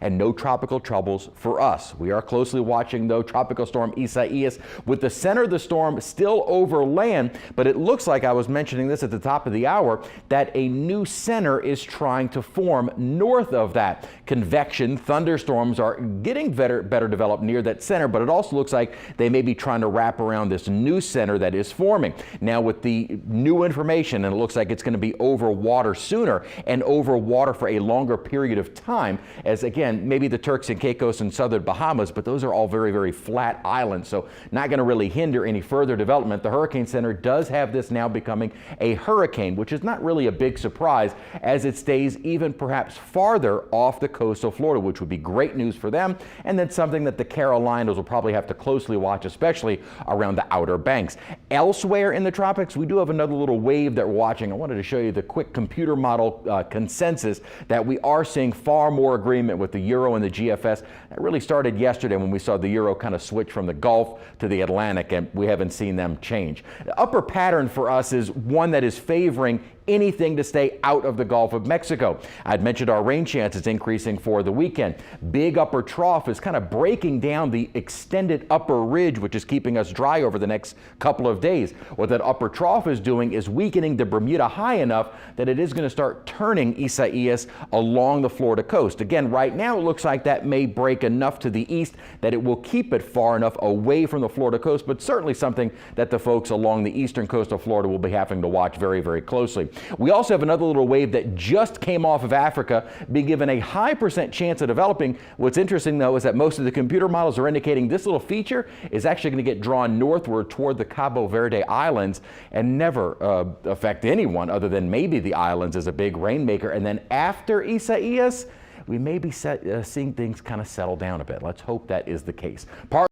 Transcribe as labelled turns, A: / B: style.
A: and no tropical troubles for us. We are closely watching, though, Tropical Storm Isaias with the center of the storm still over land, but it looks like, I was mentioning this at the top of the hour, that a new center is trying to form north of that. Convection thunderstorms are getting better developed near that center, but it also looks like they may be trying to wrap around this new center that is forming. Now, with the new information, and it looks like it's going to be over water sooner and over water for a longer period of time, as again, maybe the Turks and Caicos and southern Bahamas, but those are all very, very flat islands, so not going to really hinder any further development. The Hurricane Center does have this now becoming a hurricane, which is not really a big surprise as it stays even perhaps farther off the coast of Florida, which would be great news for them, and then something that the Carolinas will probably have to closely watch, especially around the Outer Banks. Elsewhere in the tropics, we do have another little wave that we're watching. I wanted to show you the quick computer model consensus that we are seeing far more agreement with the Euro and the GFS. That really started yesterday when we saw the Euro kind of switch from the Gulf to the Atlantic, and we haven't seen them change. The upper pattern for us is one that is favoring anything to stay out of the Gulf of Mexico. I'd mentioned our rain chances increasing for the weekend. Big upper trough is kind of breaking down the extended upper ridge, which is keeping us dry over the next couple of days. What that upper trough is doing is weakening the Bermuda high enough that it is going to start turning Isaias along the Florida coast. Again, right now it looks like that may break enough to the east that it will keep it far enough away from the Florida coast, but certainly something that the folks along the eastern coast of Florida will be having to watch very, very closely. We also have another little wave that just came off of Africa, being given a high % chance of developing. What's interesting, though, is that most of the computer models are indicating this little feature is actually going to get drawn northward toward the Cabo Verde Islands and never affect anyone other than maybe the islands as a big rainmaker. And then after Isaias, we may be seeing things kind of settle down a bit. Let's hope that is the case.